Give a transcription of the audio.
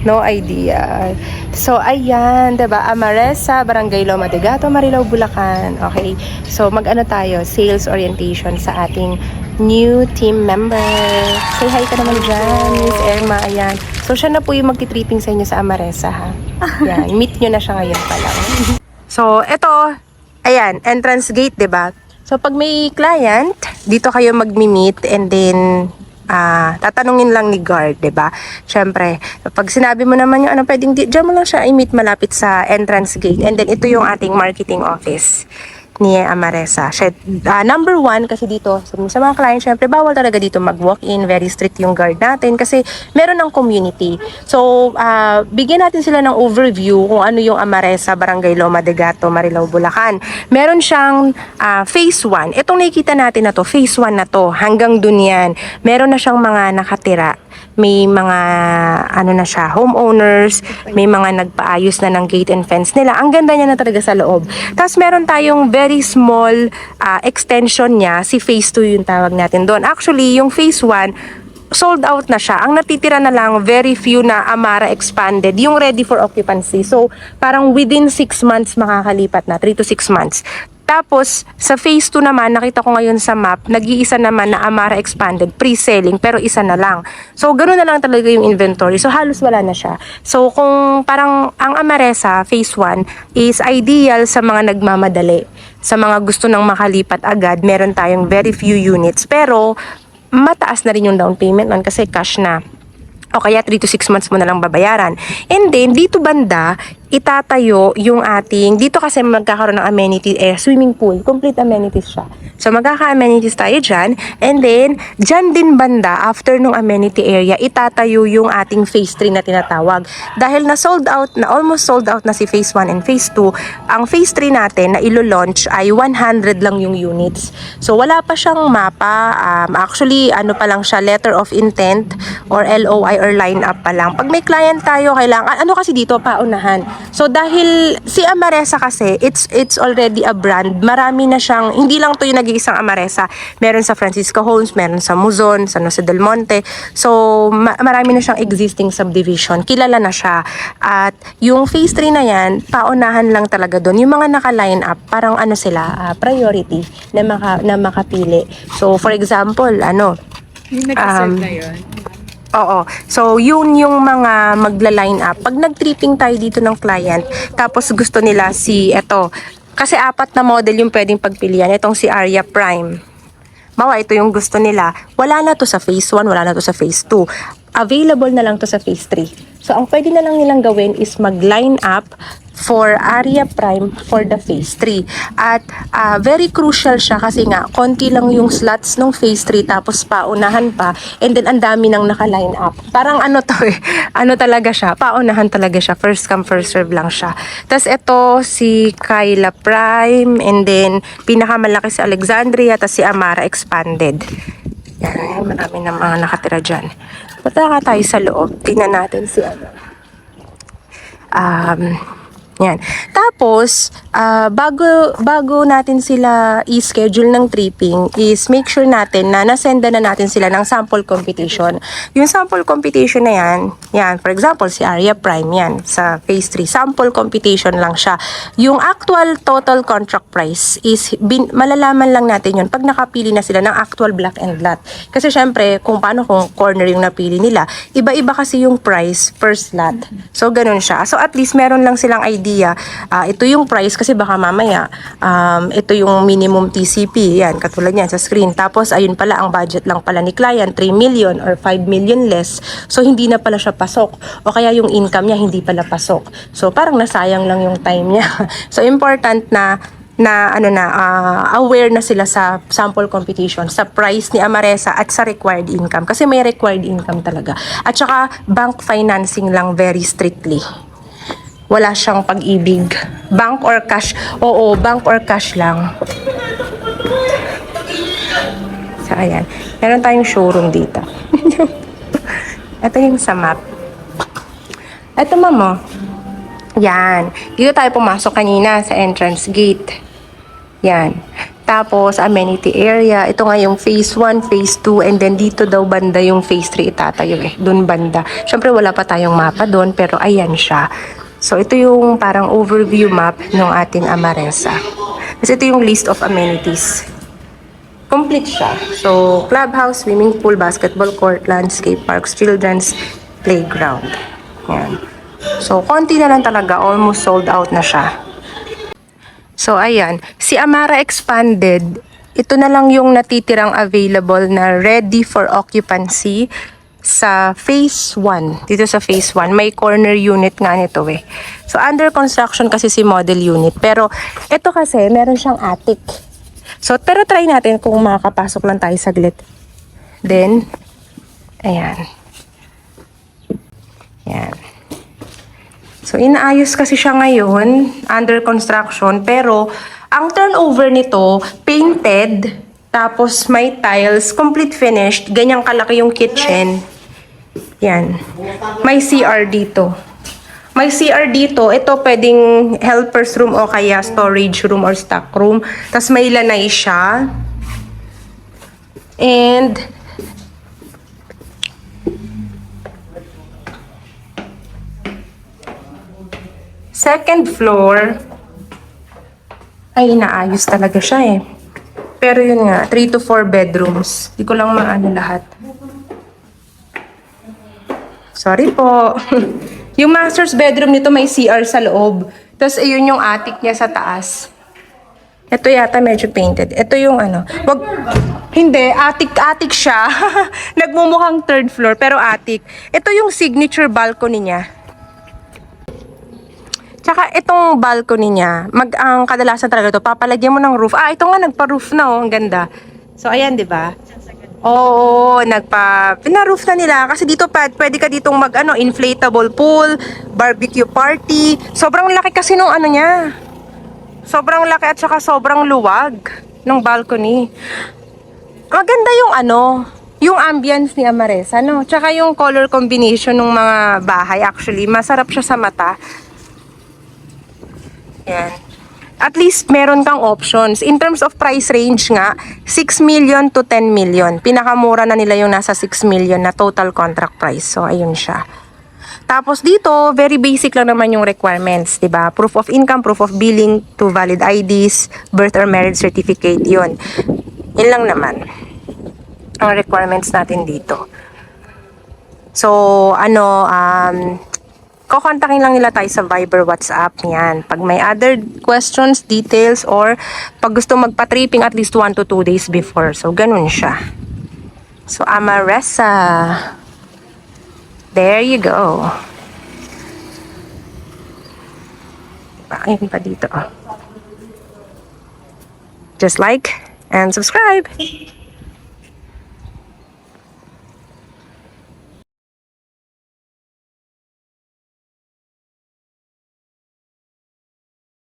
No idea. So, ayan, diba? Amaresa, Barangay Loma de Gato, Marilao, Bulacan. Okay. So, mag-ano tayo? Sales orientation sa ating new team member. Say hi ka naman dyan, Miss Irma. Ayan. So, siya na po yung magti-tripping sa inyo sa Amaresa, ha? Yan. Meet nyo na siya ngayon pa lang. So, eto. Ayan, entrance gate, diba? So, pag may client, dito kayo mag-meet and then tatanungin lang ni guard, 'di ba? Syempre, pag sinabi mo naman yung ano, pwedeng diyan mo lang siya i-meet malapit sa entrance gate. And then ito yung ating marketing office ni Amaresa. Number 1 kasi dito sa mga client, syempre bawal talaga dito mag-walk-in, very strict yung guard natin kasi meron ng community. So, bigyan natin sila ng overview kung ano yung Amaresa, Barangay Loma de Gato, Marilao, Bulacan. Meron siyang phase 1. Itong nakikita natin na to, phase 1 na to, hanggang dun yan. Meron na siyang mga nakatira. May mga ano na siya, homeowners, may mga nagpaayos na ng gate and fence nila. Ang ganda niya na talaga sa loob. Tapos meron tayong very small extension niya, si phase 2 yung tawag natin doon. Actually, yung phase 1 sold out na siya. Ang natitira na lang, very few na Amara expanded, yung ready for occupancy. So, parang within 6 months makakalipat na, 3 to 6 months. Tapos, sa phase 2 naman, nakita ko ngayon sa map, nag-iisa naman na Amara expanded, pre-selling, pero isa na lang. So, ganoon na lang talaga yung inventory. So, halos wala na siya. So, kung parang ang Amaresa, phase 1, is ideal sa mga nagmamadali. Sa mga gusto nang makalipat agad, meron tayong very few units. Pero, mataas na rin yung down payment nun kasi cash na. O kaya 3 to 6 months mo na lang babayaran. And then, dito banda, itatayo yung ating, dito kasi magkakaroon ng amenity, swimming pool, complete amenities siya. So, magkaka-amenities tayo dyan. And then, dyan din banda, after nung amenity area, itatayo yung ating phase 3 na tinatawag. Dahil na sold out, na almost sold out na si phase 1 and phase 2, ang phase 3 natin na ilo-launch ay 100 lang yung units. So, wala pa siyang mapa. Actually, ano pa lang siya, letter of intent or LOI or line-up pa lang. Pag may client tayo, kailangan, ano kasi dito, paunahan. So, dahil si Amaresa kasi, it's already a brand. Marami na siyang, hindi lang to yung nag-iisang Amaresa. Meron sa Francisco Homes, meron sa Muzon, San Jose del Monte. So, marami na siyang existing subdivision. Kilala na siya. At yung phase 3 na yan, paunahan lang talaga doon. Yung mga naka-line up, parang ano sila, priority na makapili. So, for example, ano, yung nag-reserve na yun. Oo. So, yun yung mga magla-line up. Pag nag-tripping tayo dito ng client, tapos gusto nila eto, kasi 4 na model yung pwedeng pagpilian. Itong si Aria Prime. Ito yung gusto nila. Wala na to sa phase 1, wala na to sa phase 2. Available na lang to sa phase 3. So, ang pwede na lang nilang gawin is mag-line up for Aria Prime for the phase 3. At very crucial siya kasi nga, konti lang yung slots ng phase 3 tapos paunahan pa and then ang dami nang naka-line up. Parang ano to ano talaga siya, paunahan talaga siya. First come, first serve lang siya. Tapos ito, si Kyla Prime and then pinakamalaki si Alexandria tapos si Amara expanded. Yan, marami na mga nakatira dyan. Punta tayo sa loob. Tingnan natin si ano. Yan. Tapos, bago natin sila i-schedule ng tripping is make sure natin na nasenda na natin sila ng sample computation. Yung sample computation na yan, for example, si Aria Prime yan, sa phase 3, sample computation lang siya. Yung actual total contract price is, malalaman lang natin yun pag nakapili na sila ng actual block and lot. Kasi syempre, kung corner yung napili nila, iba-iba kasi yung price per slot. So, ganun siya. So, at least meron lang silang idea. Ito yung price kasi baka mamaya ito yung minimum TCP yan, katulad yan sa screen. Tapos ayun pala ang budget lang pala ni client 3 million or 5 million less, so hindi na pala siya pasok o kaya yung income niya hindi pala pasok, so parang nasayang lang yung time niya. So important na aware na sila sa sample computation, sa price ni Amaresa at sa required income kasi may required income talaga. At saka bank financing lang very strictly. Wala siyang pag-ibig. Bank or cash. Oo, bank or cash lang. So, ayan. Meron tayong showroom dito. Ito yung sa map. Ito, mamo. Yan. Dito tayo pumasok kanina sa entrance gate. Yan. Tapos, amenity area. Ito nga yung phase 1, phase 2, and then dito daw banda yung phase 3 itatayo eh. Doon banda. Siyempre, wala pa tayong mapa doon, pero ayan siya. So, ito yung parang overview map ng ating Amaresa. Kasi ito yung list of amenities. Complete siya. So, clubhouse, swimming pool, basketball court, landscape parks, children's playground. Yan. So, konti na lang talaga. Almost sold out na siya. So, ayan. Si Amara Expanded, ito na lang yung natitirang available na ready for occupancy sa phase 1. Dito sa phase 1, may corner unit nga nito eh. So, under construction kasi si model unit. Pero, ito kasi, meron siyang attic. So, pero try natin kung makakapasok lang tayo saglit. Then, ayan. Ayan. So, inaayos kasi siya ngayon, under construction, pero ang turnover nito, painted, tapos may tiles, complete finished, ganyang kalaki yung kitchen. Yan. May CR dito. May CR dito, ito pwedeng helper's room o kaya storage room or stock room. Tapos may lanay siya. And second floor, ay inaayos talaga siya eh. Pero yun nga, 3 to 4 bedrooms. Hindi ko lang maano lahat. Sorry po. Yung master's bedroom nito may CR sa loob. Tapos ayun yung attic niya sa taas. Ito yata medyo painted. Ito yung ano. Hindi, attic siya. Nagmumukhang third floor pero attic. Ito yung signature balcony niya. Tsaka itong balcony niya, ang kadalasan talaga ito, papalagyan mo ng roof. Ah, ito nga, nagpa-roof na oh, ang ganda. So, ayan, di ba? Oo, pina-roof na nila. Kasi dito, pwede ka ditong inflatable pool, barbecue party. Sobrang laki kasi nung ano niya. Sobrang laki at saka sobrang luwag ng balcony. Maganda yung ambience ni Amaresa, no? Tsaka yung color combination ng mga bahay, actually, masarap siya sa mata. Yan. At least meron kang options. In terms of price range nga, 6 million to 10 million. Pinakamura na nila yung nasa 6 million na total contract price. So, ayun siya. Tapos dito, very basic lang naman yung requirements, 'di ba? Proof of income, proof of billing, 2 valid IDs, birth or marriage certificate, yun. Yun lang naman ang requirements natin dito. So, kukontakin lang nila tayo sa Viber, WhatsApp, yan. Pag may other questions, details, or pag gusto magpa-tripping at least 1 to 2 days before. So, ganun siya. So, Amaresa. There you go. Ayun pa dito. Just like and subscribe.